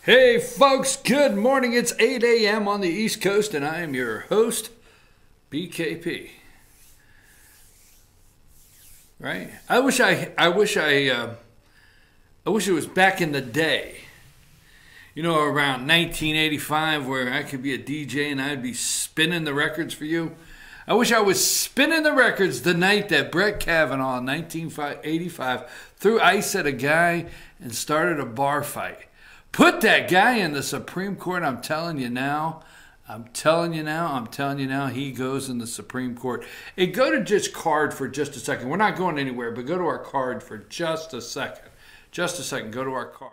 Hey folks, good morning. It's 8 a.m. on the East Coast and I am your host, BKP. Right? I wish it was back in the day. You know, around 1985 where I could be a DJ and I'd be spinning the records for you. I wish I was spinning the records the night that Brett Kavanaugh in 1985 threw ice at a guy and started a bar fight. Put that guy in the Supreme Court. I'm telling you now, he goes in the Supreme Court. Hey, go to just card for just a second. We're not going anywhere, but go to our card for just a second. Just a second. Go to our card.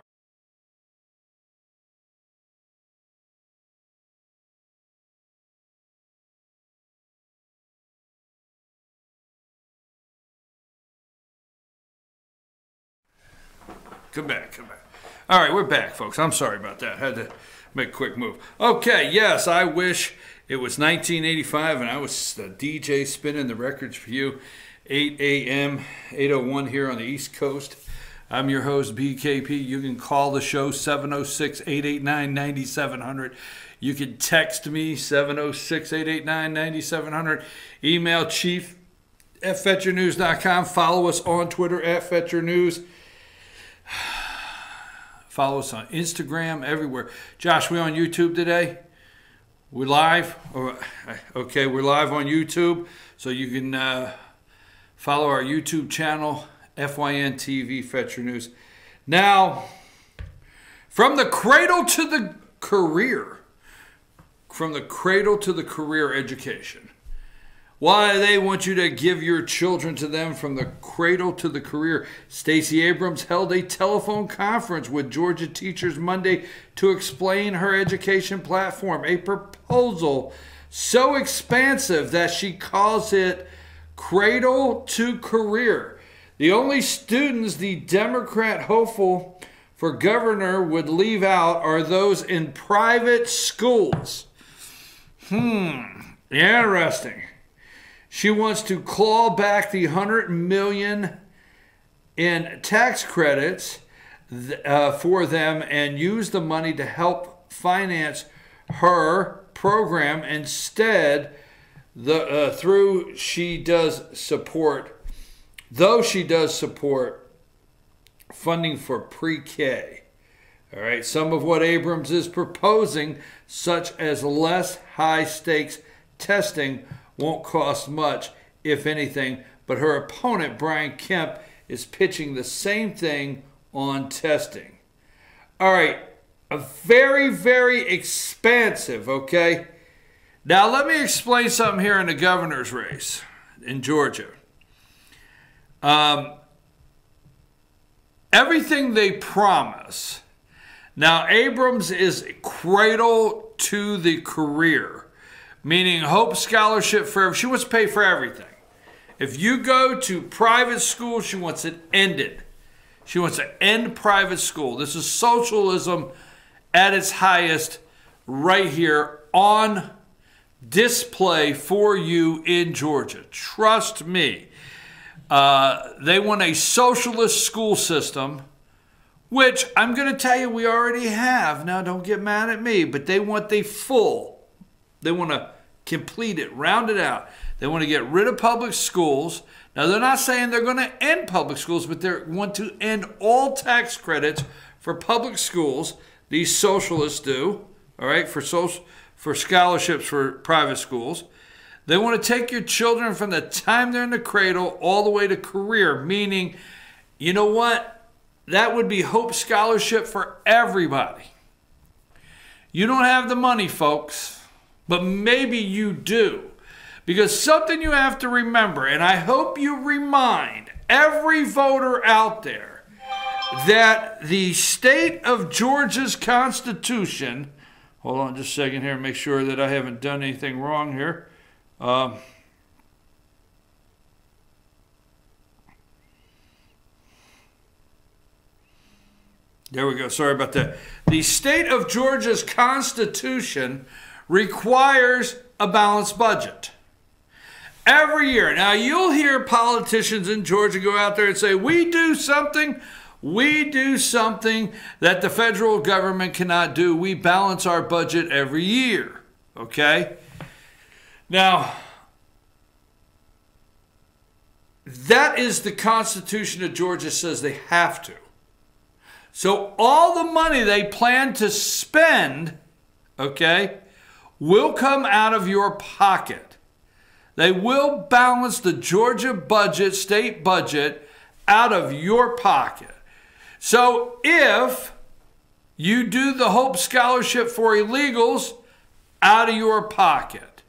Come back. All right, we're back, folks. I'm sorry about that. Had to make a quick move. Okay, yes, I wish it was 1985 and I was the DJ spinning the records for you. 8 a.m., 8:01 here on the East Coast. I'm your host, BKP. You can call the show 706-889-9700. You can text me 706-889-9700. Email chief@FetcherNews.com. Follow us on Twitter @FetcherNews. Follow us on Instagram, everywhere. Josh, we on YouTube today? We live? Okay, we're live on YouTube. So you can follow our YouTube channel, FYNTV, Fetcher News. Now, from the cradle to the career. From the cradle to the career education. Why they want you to give your children to them from the cradle to the career. Stacey Abrams held a telephone conference with Georgia teachers Monday to explain her education platform, a proposal so expansive that she calls it cradle to career. The only students the Democrat hopeful for governor would leave out are those in private schools. Interesting. She wants to claw back the $100 million in tax credits for them and use the money to help finance her program. Instead, she does support funding for pre-K. All right, some of what Abrams is proposing, such as less high-stakes testing, won't cost much, if anything, but her opponent, Brian Kemp, is pitching the same thing on testing. All right, a very, very expansive, okay? Now, let me explain something here in the governor's race in Georgia. Everything they promise. Now, Abrams is cradle to the career. Meaning Hope Scholarship for she wants to pay for everything. If you go to private school, she wants it ended. She wants to end private school. This is socialism at its highest right here on display for you in Georgia. Trust me. They want a socialist school system, which I'm going to tell you we already have. Now, don't get mad at me, but they want the full. They want to complete it, round it out. They want to get rid of public schools. Now, they're not saying they're going to end public schools, but they want to end all tax credits for public schools. These socialists do, all right, for scholarships for private schools. They want to take your children from the time they're in the cradle all the way to career, meaning, you know what? That would be Hope Scholarship for everybody. You don't have the money, folks. But maybe you do. Because something you have to remember, and I hope you remind every voter out there, that the state of Georgia's Constitution, hold on just a second here, make sure that I haven't done anything wrong here. There we go, sorry about that. The state of Georgia's Constitution requires a balanced budget. Every year. Now, you'll hear politicians in Georgia go out there and say, we do something We do something that the federal government cannot do. We balance our budget every year, okay? Now, that is the Constitution of Georgia says they have to. So all the money they plan to spend, okay, will come out of your pocket. They will balance the Georgia budget, state budget, out of your pocket. So if you do the Hope Scholarship for Illegals, out of your pocket.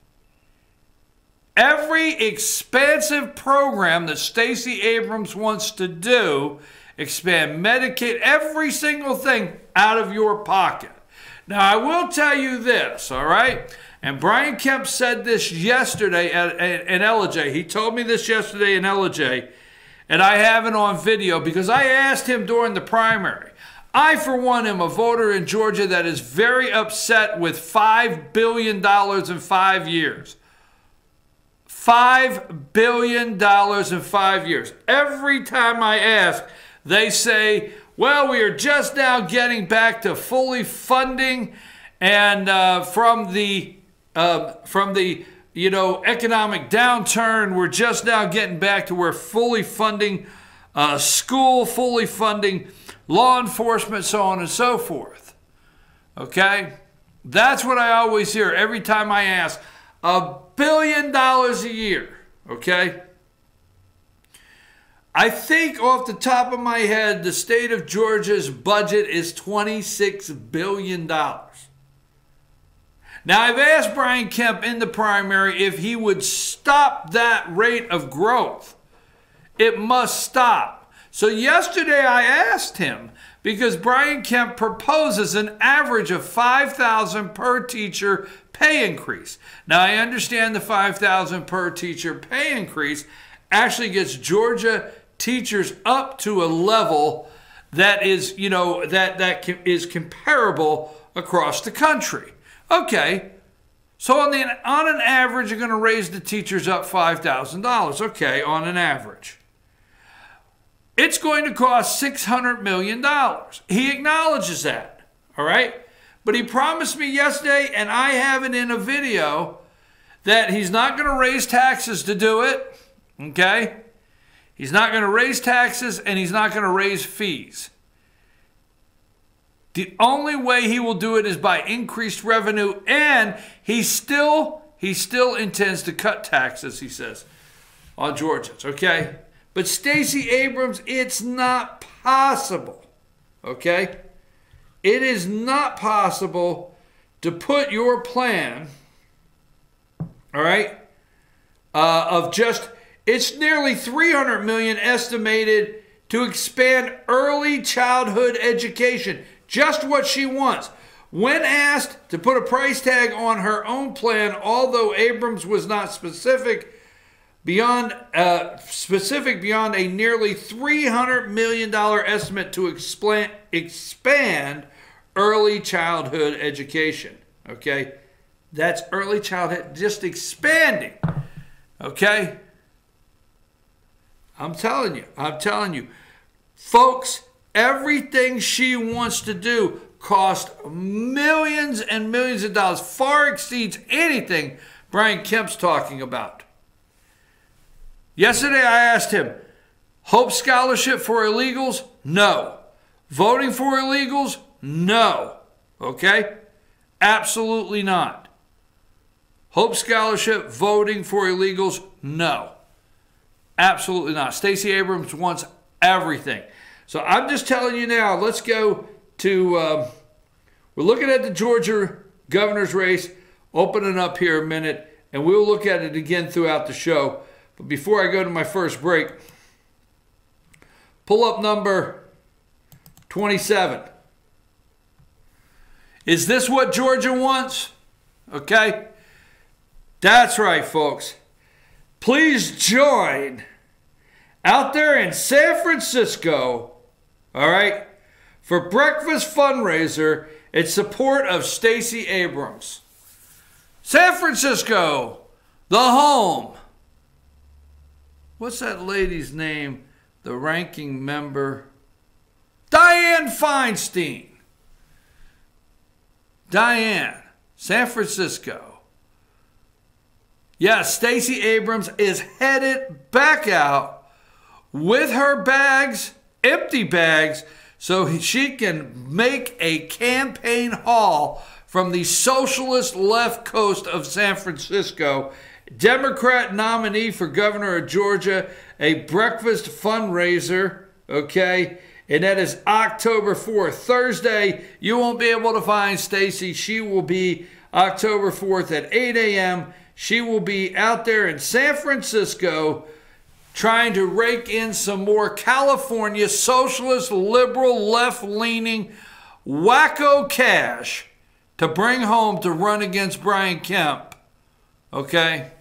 Every expansive program that Stacey Abrams wants to do, expand Medicaid, every single thing out of your pocket. Now, I will tell you this, all right? And Brian Kemp said this yesterday in LJ. He told me this yesterday in LJ. And I have it on video because I asked him during the primary. I, for one, am a voter in Georgia that is very upset with $5 billion in 5 years. $5 billion in 5 years. Every time I ask, they say, well, we are just now getting back to fully funding and from the economic downturn, we're just now getting back to where fully funding school, fully funding law enforcement, so on and so forth. Okay? That's what I always hear every time I ask. $1 billion a year. Okay? I think off the top of my head, the state of Georgia's budget is $26 billion. Now, I've asked Brian Kemp in the primary if he would stop that rate of growth. It must stop. So yesterday I asked him because Brian Kemp proposes an average of $5,000 per teacher pay increase. Now, I understand the $5,000 per teacher pay increase actually gets Georgia teachers up to a level that is, is comparable across the country. Okay, so on an average, you're going to raise the teachers up $5,000. Okay, on an average. It's going to cost $600 million. He acknowledges that, all right? But he promised me yesterday, and I have it in a video, that he's not going to raise taxes to do it, okay? He's not going to raise taxes, and he's not going to raise fees. The only way he will do it is by increased revenue, and he still intends to cut taxes, he says, on Georgians, okay? But Stacey Abrams, it's not possible, okay? It is not possible to put your plan, all right, of just, it's nearly $300 million estimated to expand early childhood education. Just what she wants. When asked to put a price tag on her own plan, although Abrams was not specific beyond a nearly $300 million estimate to expand early childhood education. Okay? That's early childhood, just expanding. Okay? I'm telling you. Folks, everything she wants to do costs millions and millions of dollars, far exceeds anything Brian Kemp's talking about. Yesterday I asked him, Hope Scholarship for Illegals? No. Voting for illegals? No. Okay? Absolutely not. Hope Scholarship, voting for illegals? No. Absolutely not. Stacey Abrams wants everything. So I'm just telling you now, let's go to, we're looking at the Georgia governor's race, opening up here a minute, and we'll look at it again throughout the show. But before I go to my first break, pull up number 27. Is this what Georgia wants? Okay? That's right, folks. Please join out there in San Francisco, all right, for breakfast fundraiser in support of Stacey Abrams. San Francisco, the home. What's that lady's name? The ranking member Dianne Feinstein. Dianne, San Francisco. Yeah, Stacey Abrams is headed back out with her bags, empty bags, so she can make a campaign haul from the socialist left coast of San Francisco. Democrat nominee for governor of Georgia, a breakfast fundraiser, okay? And that is October 4th. Thursday, you won't be able to find Stacey. She will be October 4th at 8 a.m. She will be out there in San Francisco trying to rake in some more California socialist, liberal, left-leaning wacko cash to bring home to run against Brian Kemp. Okay?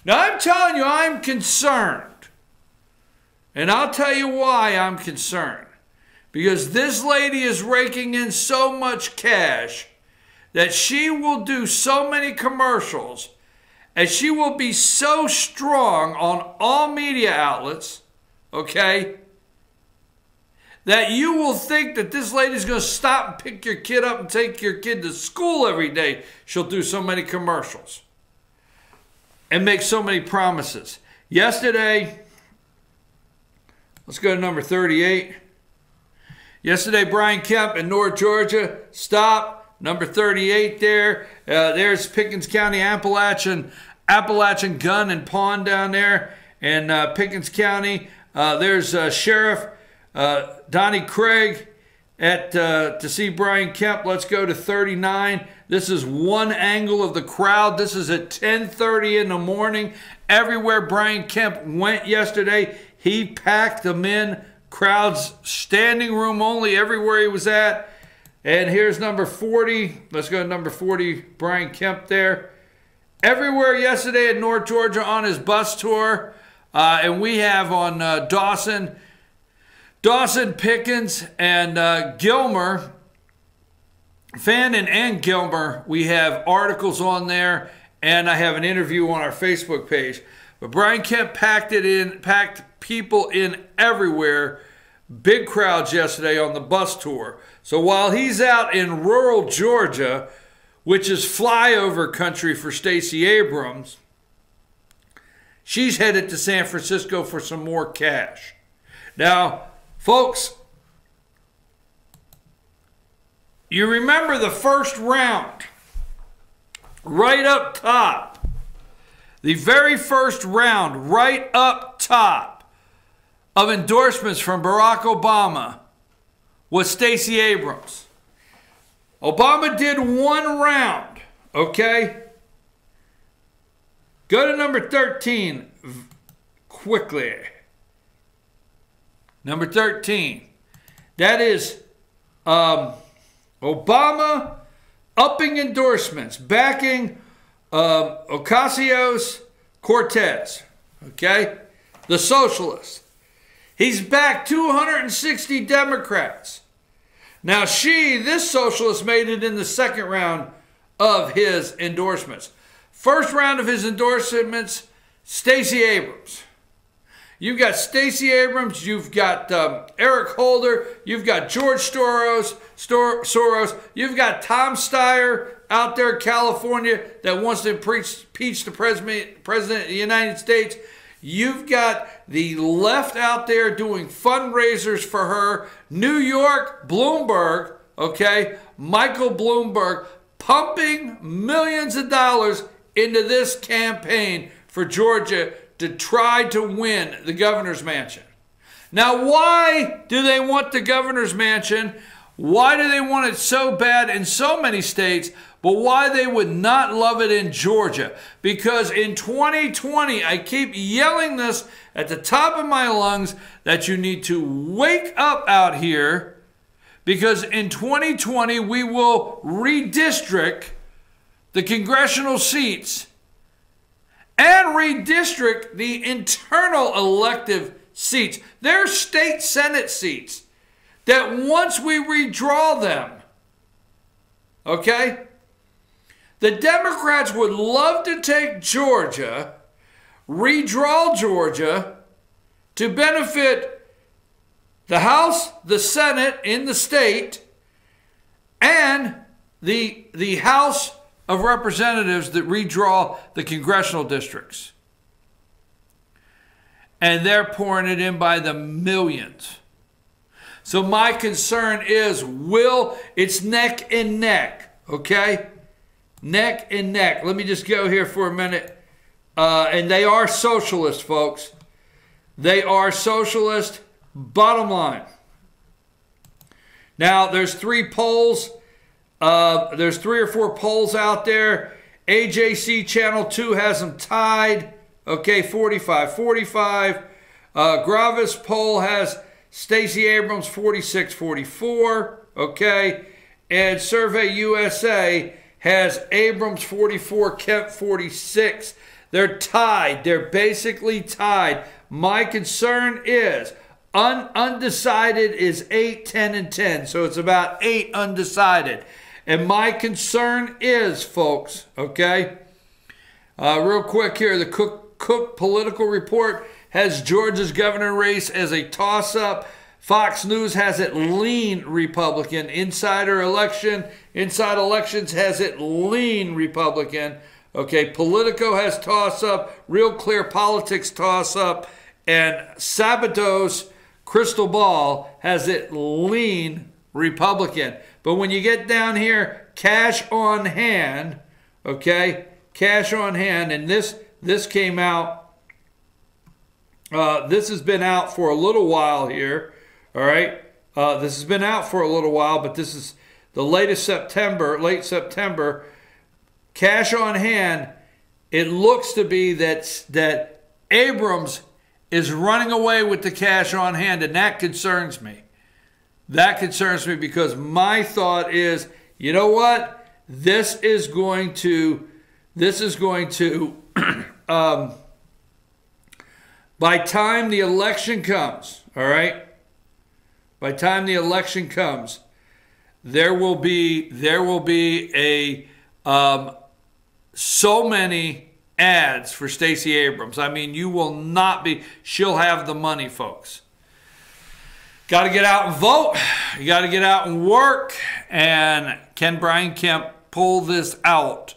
Now, I'm telling you, I'm concerned. And I'll tell you why I'm concerned. Because this lady is raking in so much cash that she will do so many commercials and she will be so strong on all media outlets, okay, that you will think that this lady's going to stop and pick your kid up and take your kid to school every day. She'll do so many commercials and make so many promises. Yesterday, let's go to number 38. Yesterday, Brian Kemp in North Georgia. Stop. Number 38 there. There's Pickens County, Appalachian Gun and Pawn down there in Pickens County. There's Sheriff Donnie Craig to see Brian Kemp. Let's go to 39. This is one angle of the crowd. This is at 10:30 in the morning. Everywhere Brian Kemp went yesterday, he packed them in. Crowds, standing room only, everywhere he was at. And here's number 40. Let's go to number 40, Brian Kemp there. Everywhere yesterday in North Georgia on his bus tour. And we have on Dawson, Pickens, and Gilmer, Fannin and Gilmer. We have articles on there, and I have an interview on our Facebook page. But Brian Kemp packed people in everywhere. Big crowds yesterday on the bus tour. So while he's out in rural Georgia, which is flyover country for Stacey Abrams, she's headed to San Francisco for some more cash. Now, folks, you remember the first round, right up top. The very first round, right up top, of endorsements from Barack Obama was Stacey Abrams. Obama did one round, okay? Go to number 13 quickly. Number 13. That is Obama upping endorsements, backing Ocasio-Cortez, okay? The socialists. He's backed 260 Democrats. Now this socialist made it in the second round of his endorsements. First round of his endorsements, Stacey Abrams. You've got Stacey Abrams, you've got Eric Holder, you've got George Soros, you've got Tom Steyer out there in California that wants to impeach the President of the United States. You've got the left out there doing fundraisers for her. New York, Bloomberg, okay, Michael Bloomberg, pumping millions of dollars into this campaign for Georgia to try to win the governor's mansion. Now, why do they want the governor's mansion? Why do they want it so bad in so many states, but why they would not love it in Georgia? Because in 2020, I keep yelling this at the top of my lungs that you need to wake up out here, because in 2020, we will redistrict the congressional seats and redistrict the internal elective seats. They're state Senate seats that once we redraw them, okay, the Democrats would love to take Georgia, redraw Georgia to benefit the House, the Senate in the state, and the House of Representatives that redraw the congressional districts. And they're pouring it in by the millions. So my concern is, it's neck and neck, okay? Neck and neck. Let me just go here for a minute. And they are socialist, folks. They are socialist, bottom line. Now, there's 3 polls. There's 3 or 4 polls out there. AJC Channel 2 has them tied. Okay, 45-45. Gravis poll has Stacey Abrams 46-44. Okay. And Survey USA has Abrams 44, Kemp 46. They're tied. They're basically tied. My concern is undecided is 8, 10, and 10. So it's about 8 undecided. And my concern is, folks, okay, real quick here, the Cook Political Report has Georgia's governor race as a toss-up. Fox News has it lean Republican. Inside Elections has it lean Republican. Okay, Politico has toss-up. Real Clear Politics toss-up. And Sabados Crystal Ball has it lean Republican. But when you get down here, cash on hand, okay, cash on hand, and this came out, this has been out for a little while here, all right? This has been out for a little while, but this is the latest September, late September. Cash on hand, it looks to be that Abrams is running away with the cash on hand, and that concerns me. That concerns me because my thought is, you know what? This is going to by time the election comes, all right? By time the election comes, there will be a so many ads for Stacey Abrams. I mean, you will not be, she'll have the money, folks. Got to get out and vote. You got to get out and work. And can Brian Kemp pull this out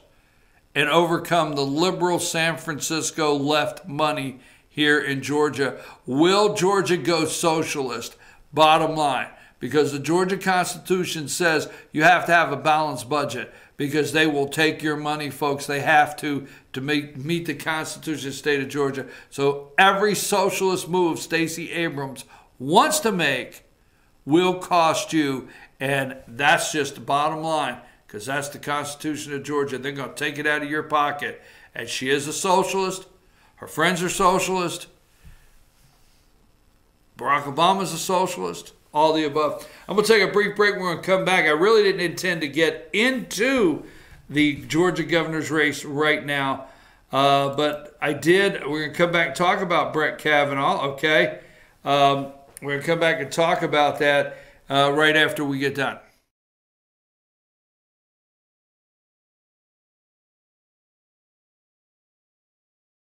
and overcome the liberal San Francisco left money here in Georgia? Will Georgia go socialist? Bottom line. Because the Georgia Constitution says you have to have a balanced budget, because they will take your money, folks. They have to meet the Constitution of the state of Georgia. So every socialist move Stacey Abrams wants to make will cost you, and that's just the bottom line, because that's the Constitution of Georgia. They're going to take it out of your pocket. And she is a socialist. Her friends are socialist. Barack Obama's a socialist. All the above. I'm going to take a brief break. We're going to come back. I really didn't intend to get into the Georgia governor's race right now, but I did. We're going to come back and talk about Brett Kavanaugh, okay? We're going to come back and talk about that right after we get done.